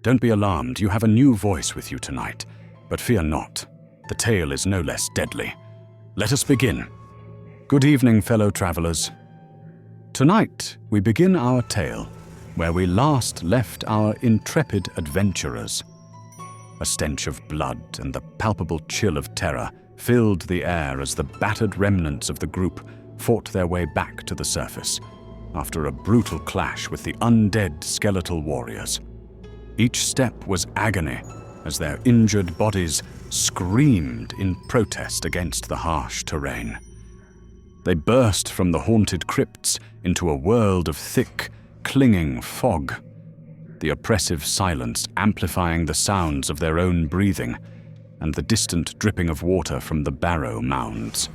Don't be alarmed, you have a new voice with you tonight. But fear not, the tale is no less deadly. Let us begin. Good evening, fellow travelers. Tonight, we begin our tale where we last left our intrepid adventurers. A stench of blood and the palpable chill of terror filled the air as the battered remnants of the group fought their way back to the surface after a brutal clash with the undead skeletal warriors. Each step was agony as their injured bodies screamed in protest against the harsh terrain. They burst from the haunted crypts into a world of thick, clinging fog, the oppressive silence amplifying the sounds of their own breathing and the distant dripping of water from the Barrow mounds.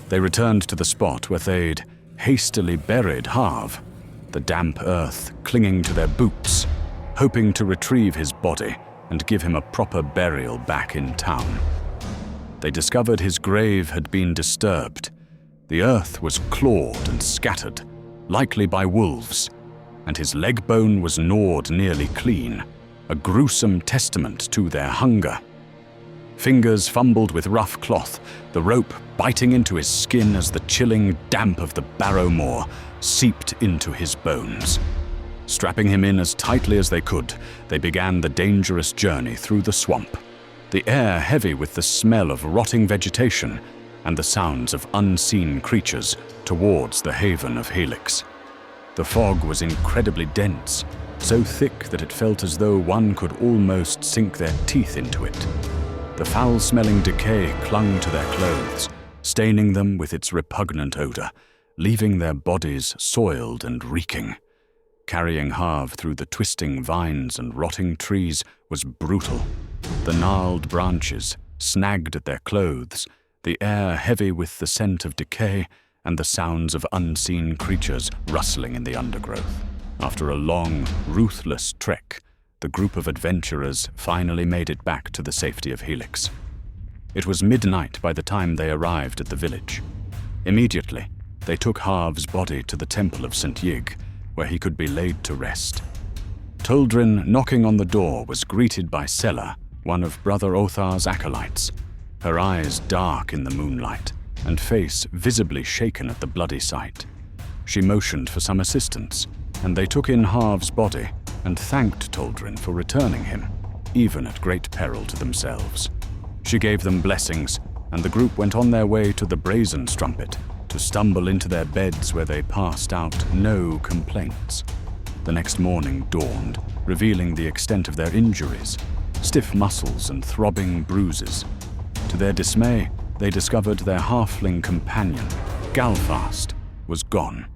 They returned to the spot where they'd hastily buried Harv, the damp earth clinging to their boots, hoping to retrieve his body and give him a proper burial back in town. They discovered his grave had been disturbed. The earth was clawed and scattered, likely by wolves, and his leg bone was gnawed nearly clean, a gruesome testament to their hunger. Fingers fumbled with rough cloth, the rope biting into his skin as the chilling damp of the Barrowmoor seeped into his bones. Strapping him in as tightly as they could, they began the dangerous journey through the swamp, the air heavy with the smell of rotting vegetation and the sounds of unseen creatures towards the haven of Helix. The fog was incredibly dense, so thick that it felt as though one could almost sink their teeth into it. The foul-smelling decay clung to their clothes, staining them with its repugnant odor, leaving their bodies soiled and reeking. Carrying Harv through the twisting vines and rotting trees was brutal. The gnarled branches snagged at their clothes, the air heavy with the scent of decay and the sounds of unseen creatures rustling in the undergrowth. After a long, ruthless trek, the group of adventurers finally made it back to the safety of Helix. It was midnight by the time they arrived at the village. Immediately, they took Harv's body to the temple of St. Yig, where he could be laid to rest. Toldrin, knocking on the door, was greeted by Sella, one of Brother Othar's acolytes, her eyes dark in the moonlight and face visibly shaken at the bloody sight. She motioned for some assistance, and they took in Harv's body and thanked Toldrin for returning him, even at great peril to themselves. She gave them blessings, and the group went on their way to the brazen strumpet to stumble into their beds where they passed out no complaints. The next morning dawned, revealing the extent of their injuries, stiff muscles and throbbing bruises. To their dismay, they discovered their halfling companion, Galfast, was gone,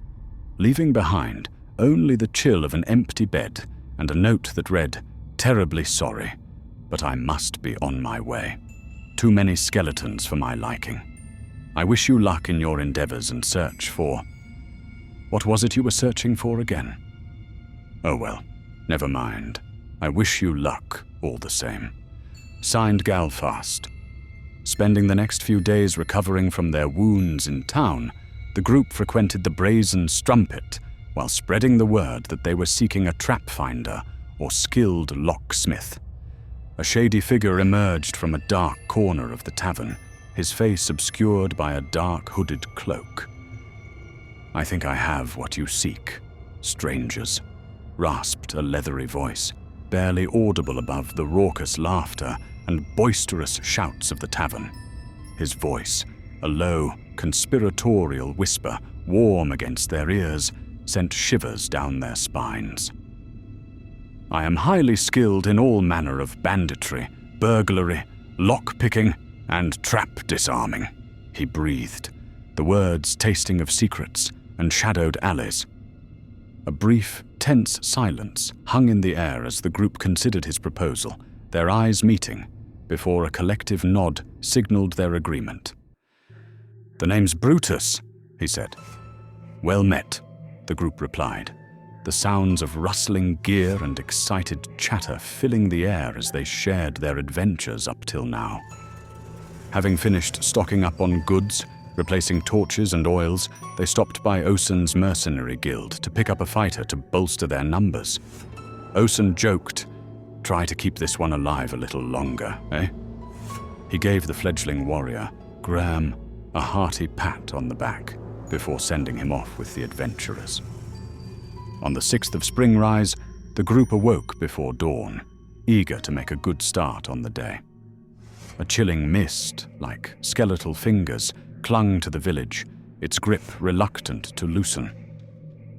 leaving behind only the chill of an empty bed and a note that read, "Terribly sorry, but I must be on my way. Too many skeletons for my liking. I wish you luck in your endeavors and search for..." What was it you were searching for again? Oh well, never mind. I wish you luck all the same. Signed, Galfast. Spending the next few days recovering from their wounds in town, the group frequented the brazen strumpet while spreading the word that they were seeking a trap finder or skilled locksmith. A shady figure emerged from a dark corner of the tavern, his face obscured by a dark hooded cloak. "I think I have what you seek, strangers," rasped a leathery voice, barely audible above the raucous laughter and boisterous shouts of the tavern. His voice, a low, conspiratorial whisper, warm against their ears, sent shivers down their spines. "I am highly skilled in all manner of banditry, burglary, lock-picking, and trap disarming," he breathed, the words tasting of secrets and shadowed alleys. A brief, tense silence hung in the air as the group considered his proposal, their eyes meeting, before a collective nod signaled their agreement. "The name's Brutus," he said. "Well met," the group replied, the sounds of rustling gear and excited chatter filling the air as they shared their adventures up till now. Having finished stocking up on goods, replacing torches and oils, they stopped by Osen's mercenary guild to pick up a fighter to bolster their numbers. Osen joked, "Try to keep this one alive a little longer, eh?" He gave the fledgling warrior, Graham, a hearty pat on the back before sending him off with the adventurers. On the 6th of Springrise, the group awoke before dawn, eager to make a good start on the day. A chilling mist, like skeletal fingers, clung to the village, its grip reluctant to loosen.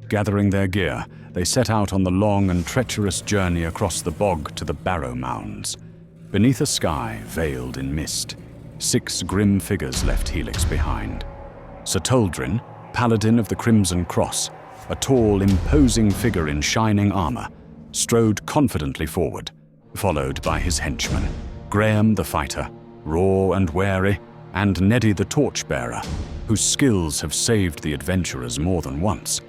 Gathering their gear, they set out on the long and treacherous journey across the bog to the Barrowmounds. Beneath a sky veiled in mist, 6 grim figures left Helix behind. Sir Toldrin, paladin of the Crimson Cross, a tall, imposing figure in shining armor, strode confidently forward, followed by his henchmen, Graham the fighter, raw and wary, and Neddy the torchbearer, whose skills have saved the adventurers more than once.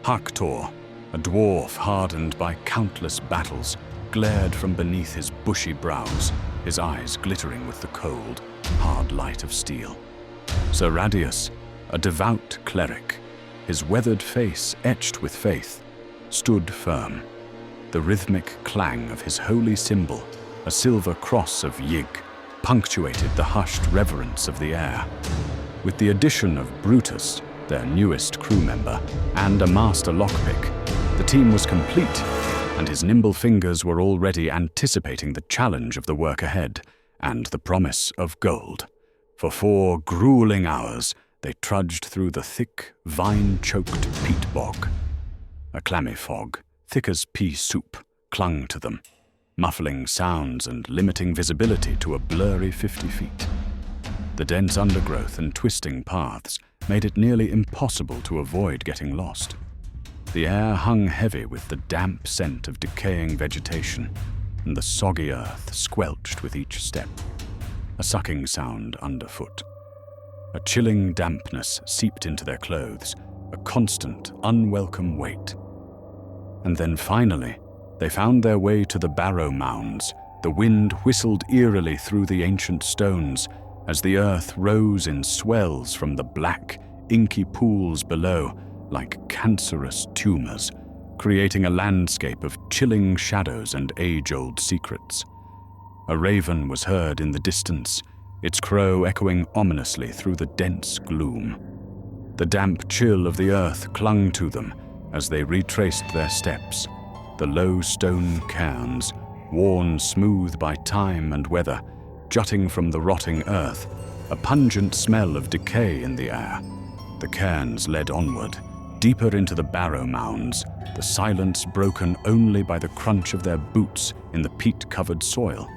Haktor, a dwarf hardened by countless battles, glared from beneath his bushy brows, his eyes glittering with the cold, hard light of steel. Sir Radius, a devout cleric, his weathered face etched with faith, stood firm. The rhythmic clang of his holy symbol, a silver cross of Yig, punctuated the hushed reverence of the air. With the addition of Brutus, their newest crew member, and a master lockpick, the team was complete, and his nimble fingers were already anticipating the challenge of the work ahead and the promise of gold. For 4 grueling hours, they trudged through the thick, vine-choked peat bog. A clammy fog, thick as pea soup, clung to them, muffling sounds and limiting visibility to a blurry 50 feet. The dense undergrowth and twisting paths made it nearly impossible to avoid getting lost. The air hung heavy with the damp scent of decaying vegetation, and the soggy earth squelched with each step, a sucking sound underfoot. A chilling dampness seeped into their clothes, a constant, unwelcome weight. And then finally, they found their way to the Barrowmounds. The wind whistled eerily through the ancient stones as the earth rose in swells from the black, inky pools below, like cancerous tumors, creating a landscape of chilling shadows and age-old secrets. A raven was heard in the distance, its crow echoing ominously through the dense gloom. The damp chill of the earth clung to them as they retraced their steps, the low stone cairns, worn smooth by time and weather, jutting from the rotting earth, a pungent smell of decay in the air. The cairns led onward, deeper into the Barrowmounds, the silence broken only by the crunch of their boots in the peat-covered soil.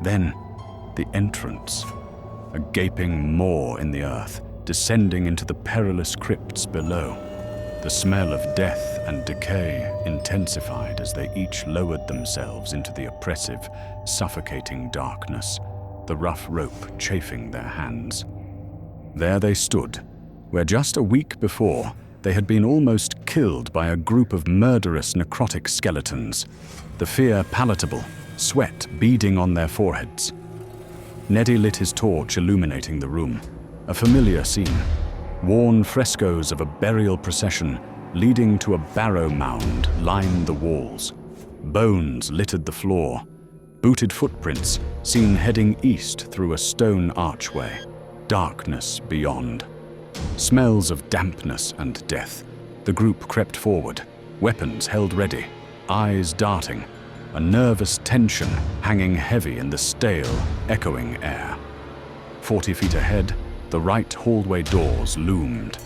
Then, the entrance, a gaping maw in the earth, descending into the perilous crypts below. The smell of death and decay intensified as they each lowered themselves into the oppressive, suffocating darkness, the rough rope chafing their hands. There they stood, where just a week before they had been almost killed by a group of murderous necrotic skeletons, the fear palatable, sweat beading on their foreheads. Neddy lit his torch, illuminating the room. A familiar scene. Worn frescoes of a burial procession leading to a barrow mound lined the walls. Bones littered the floor. Booted footprints seen heading east through a stone archway. Darkness beyond. Smells of dampness and death. The group crept forward, weapons held ready, eyes darting, a nervous tension hanging heavy in the stale, echoing air. 40 feet ahead, the right hallway doors loomed.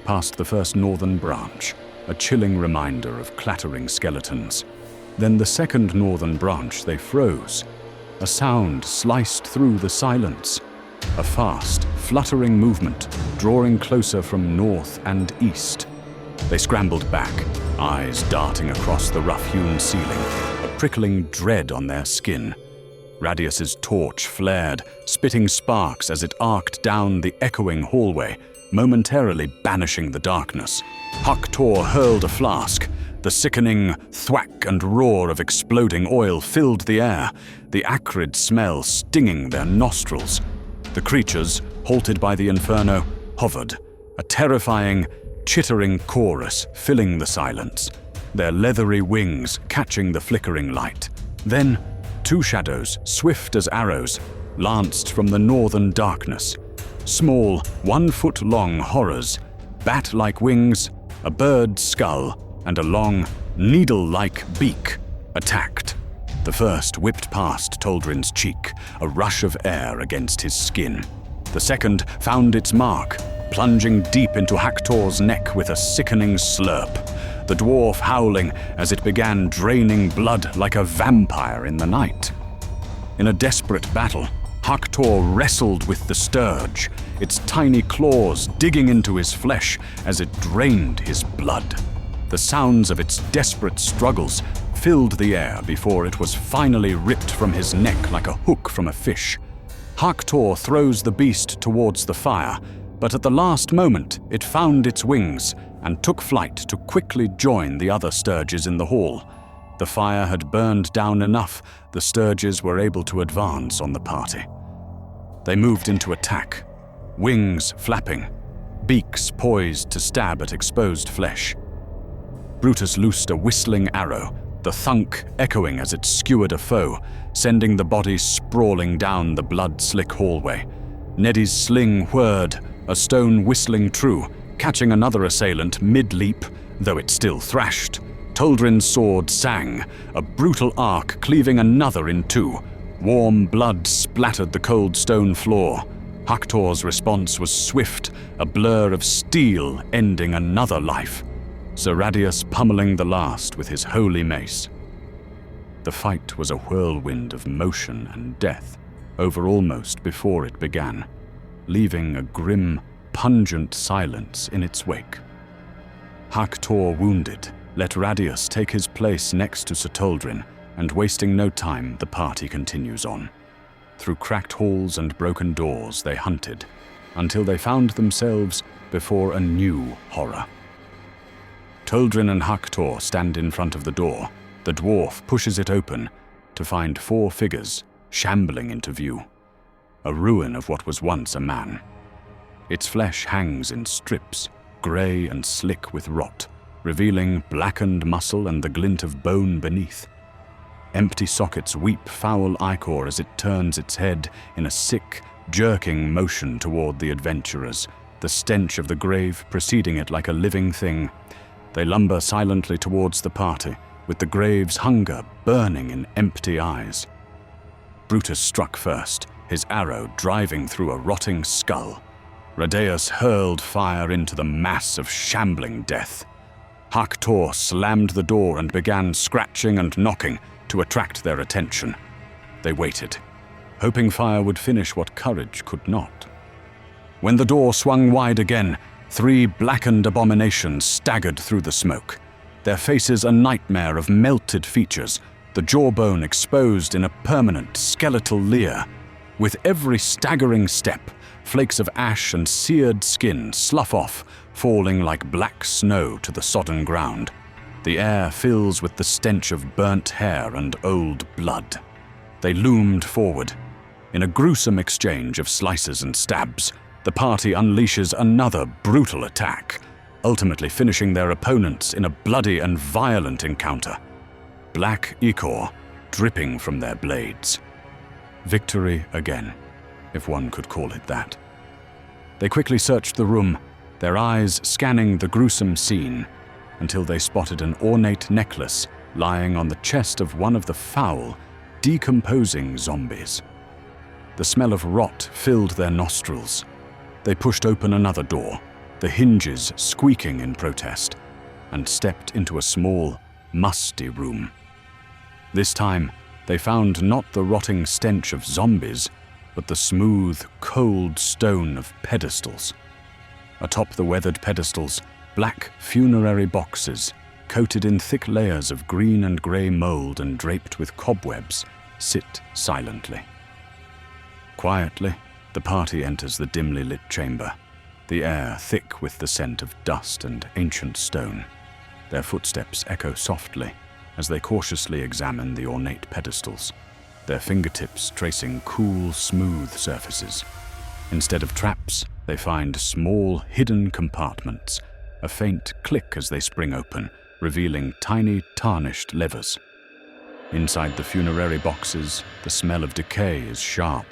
Past the first northern branch, a chilling reminder of clattering skeletons. Then the second northern branch, they froze. A sound sliced through the silence. A fast, fluttering movement, drawing closer from north and east. They scrambled back, eyes darting across the rough-hewn ceiling, a prickling dread on their skin. Radius's torch flared, spitting sparks as it arced down the echoing hallway, momentarily banishing the darkness. Haktor hurled a flask. The sickening thwack and roar of exploding oil filled the air, the acrid smell stinging their nostrils. The creatures, halted by the inferno, hovered, a terrifying, chittering chorus filling the silence. their leathery wings catching the flickering light. Then, two shadows, swift as arrows, lanced from the northern darkness. Small, 1-foot-long horrors, bat-like wings, a bird's skull, and a long, needle-like beak, attacked. The first whipped past Toldrin's cheek, a rush of air against his skin. The second found its mark, plunging deep into Haktor's neck with a sickening slurp, the dwarf howling as it began draining blood like a vampire in the night. In a desperate battle, Haktor wrestled with the Stirge, its tiny claws digging into his flesh as it drained his blood. The sounds of its desperate struggles filled the air before it was finally ripped from his neck like a hook from a fish. Haktor throws the beast towards the fire, but at the last moment it found its wings and took flight to quickly join the other Stirges in the hall. The fire had burned down enough, the Stirges were able to advance on the party. They moved into attack, wings flapping, beaks poised to stab at exposed flesh. Brutus loosed a whistling arrow, the thunk echoing as it skewered a foe, sending the body sprawling down the blood-slick hallway. Neddy's sling whirred, a stone whistling true, catching another assailant mid-leap, though it still thrashed. Toldrin's sword sang, a brutal arc cleaving another in two. Warm blood splattered the cold stone floor. Haktor's response was swift, a blur of steel ending another life. Sir Radius pummeling the last with his holy mace. The fight was a whirlwind of motion and death over almost before it began, leaving a grim, pungent silence in its wake. Haktor, wounded, let Radius take his place next to Sir Toldrin, and wasting no time, the party continues on. Through cracked halls and broken doors they hunted, until they found themselves before a new horror. Toldrin and Haktor stand in front of the door. The dwarf pushes it open to find 4 figures shambling into view. A ruin of what was once a man. Its flesh hangs in strips, grey and slick with rot, revealing blackened muscle and the glint of bone beneath. Empty sockets weep foul ichor as it turns its head in a sick, jerking motion toward the adventurers, the stench of the grave preceding it like a living thing. They lumber silently towards the party, with the grave's hunger burning in empty eyes. Brutus struck first, his arrow driving through a rotting skull. Radaeus hurled fire into the mass of shambling death. Haktor slammed the door and began scratching and knocking to attract their attention. They waited, hoping fire would finish what courage could not. When the door swung wide again, 3 blackened abominations staggered through the smoke, their faces a nightmare of melted features, the jawbone exposed in a permanent skeletal leer. With every staggering step, flakes of ash and seared skin slough off, falling like black snow to the sodden ground. The air fills with the stench of burnt hair and old blood. They loomed forward. In a gruesome exchange of slices and stabs, the party unleashes another brutal attack, ultimately finishing their opponents in a bloody and violent encounter. Black ichor dripping from their blades. Victory again, if one could call it that. They quickly searched the room, their eyes scanning the gruesome scene, until they spotted an ornate necklace lying on the chest of one of the foul, decomposing zombies. The smell of rot filled their nostrils. They pushed open another door, the hinges squeaking in protest, and stepped into a small, musty room. This time, they found not the rotting stench of zombies, but the smooth, cold stone of pedestals. Atop the weathered pedestals, black funerary boxes, coated in thick layers of green and grey mold and draped with cobwebs, sit silently. Quietly, the party enters the dimly lit chamber, the air thick with the scent of dust and ancient stone. Their footsteps echo softly as they cautiously examine the ornate pedestals, their fingertips tracing cool, smooth surfaces. Instead of traps, they find small, hidden compartments, a faint click as they spring open, revealing tiny tarnished levers. Inside the funerary boxes, the smell of decay is sharp,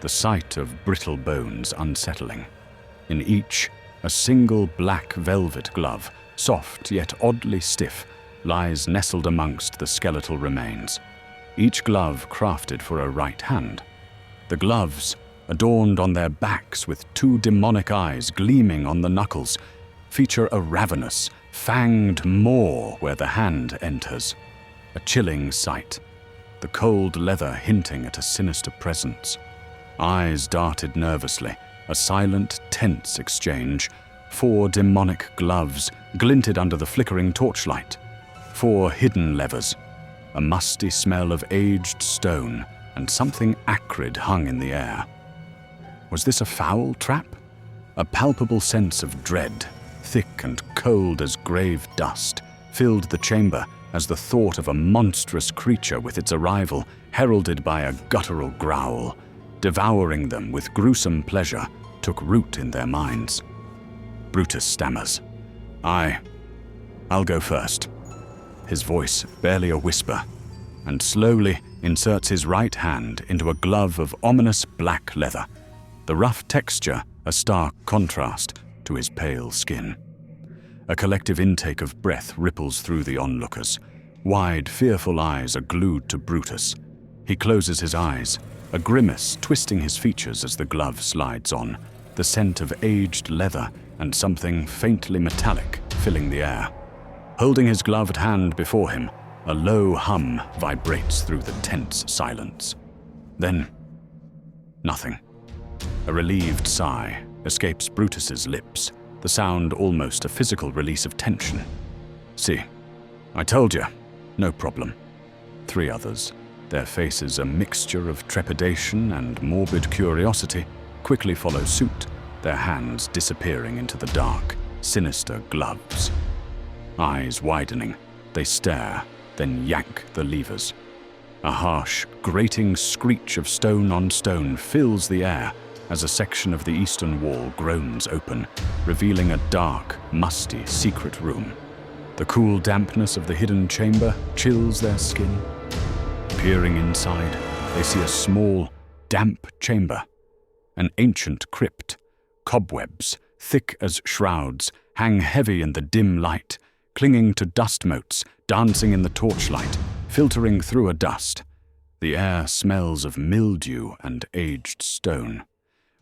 the sight of brittle bones unsettling. In each, a single black velvet glove, soft yet oddly stiff, lies nestled amongst the skeletal remains, each glove crafted for a right hand. The gloves, adorned on their backs with two demonic eyes gleaming on the knuckles, feature a ravenous, fanged maw where the hand enters. A chilling sight, the cold leather hinting at a sinister presence. Eyes darted nervously, a silent, tense exchange. 4 demonic gloves glinted under the flickering torchlight. 4 hidden levers. A musty smell of aged stone and something acrid hung in the air. Was this a foul trap? A palpable sense of dread, thick and cold as grave dust, filled the chamber as the thought of a monstrous creature with its arrival heralded by a guttural growl, devouring them with gruesome pleasure, took root in their minds. Brutus stammers, I'll go first. His voice barely a whisper, and slowly inserts his right hand into a glove of ominous black leather, the rough texture a stark contrast to his pale skin. A collective intake of breath ripples through the onlookers. Wide, fearful eyes are glued to Brutus. He closes his eyes, a grimace twisting his features as the glove slides on, the scent of aged leather and something faintly metallic filling the air. Holding his gloved hand before him, a low hum vibrates through the tense silence. Then, nothing. A relieved sigh escapes Brutus's lips, the sound almost a physical release of tension. See, I told you, no problem. 3 others, their faces a mixture of trepidation and morbid curiosity, quickly follow suit, their hands disappearing into the dark, sinister gloves. Eyes widening, they stare, then yank the levers. A harsh, grating screech of stone on stone fills the air as a section of the eastern wall groans open, revealing a dark, musty, secret room. The cool dampness of the hidden chamber chills their skin. Peering inside, they see a small, damp chamber. An ancient crypt. Cobwebs, thick as shrouds, hang heavy in the dim light, clinging to dust motes, dancing in the torchlight, filtering through a dust. The air smells of mildew and aged stone.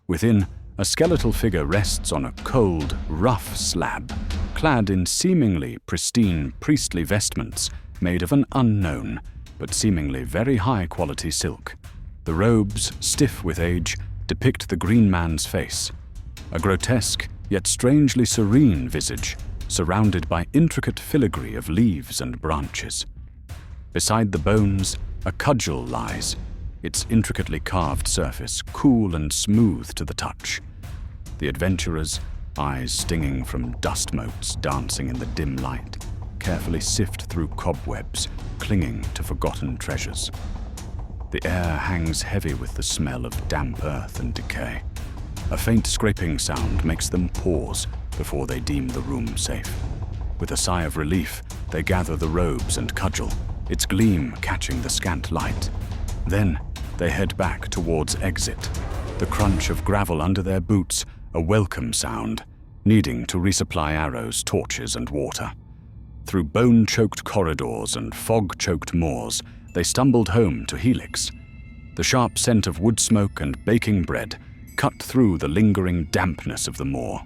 Within, a skeletal figure rests on a cold, rough slab, clad in seemingly pristine priestly vestments made of an unknown, but seemingly very high-quality silk. The robes, stiff with age, depict the green man's face, a grotesque yet strangely serene visage, surrounded by intricate filigree of leaves and branches. Beside the bones, a cudgel lies, its intricately carved surface cool and smooth to the touch. The adventurers, eyes stinging from dust motes dancing in the dim light, carefully sift through cobwebs, clinging to forgotten treasures. The air hangs heavy with the smell of damp earth and decay. A faint scraping sound makes them pause before they deem the room safe. With a sigh of relief, they gather the robes and cudgel, its gleam catching the scant light. Then, they head back towards exit, the crunch of gravel under their boots, a welcome sound, needing to resupply arrows, torches, and water. Through bone-choked corridors and fog-choked moors, they stumbled home to Helix. The sharp scent of wood smoke and baking bread cut through the lingering dampness of the moor.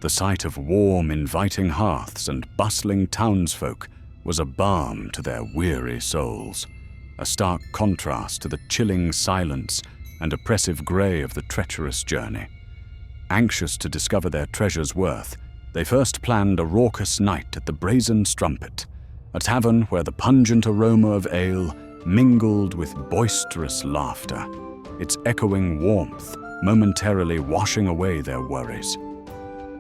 The sight of warm, inviting hearths and bustling townsfolk was a balm to their weary souls, a stark contrast to the chilling silence and oppressive grey of the treacherous journey. Anxious to discover their treasure's worth, they first planned a raucous night at the Brazen Strumpet, a tavern where the pungent aroma of ale mingled with boisterous laughter, its echoing warmth momentarily washing away their worries.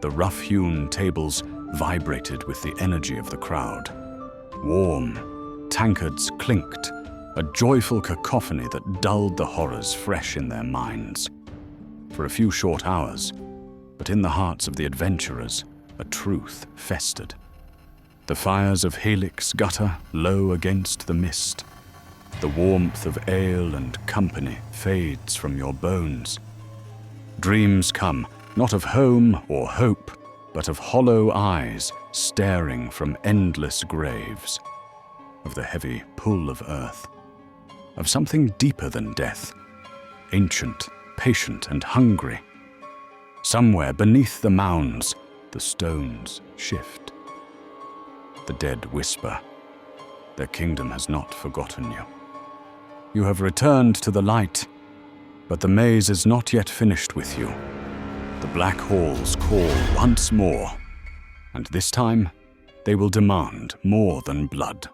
The rough-hewn tables vibrated with the energy of the crowd. Warm, tankards clinked, a joyful cacophony that dulled the horrors fresh in their minds. For a few short hours, but in the hearts of the adventurers, a truth festered. The fires of Helix gutter low against the mist. The warmth of ale and company fades from your bones. Dreams come, not of home or hope, but of hollow eyes staring from endless graves, of the heavy pull of earth, of something deeper than death, ancient, patient, and hungry. Somewhere beneath the mounds, the stones shift. The dead whisper, their kingdom has not forgotten you. You have returned to the light, but the maze is not yet finished with you. The black halls call once more, and this time they will demand more than blood.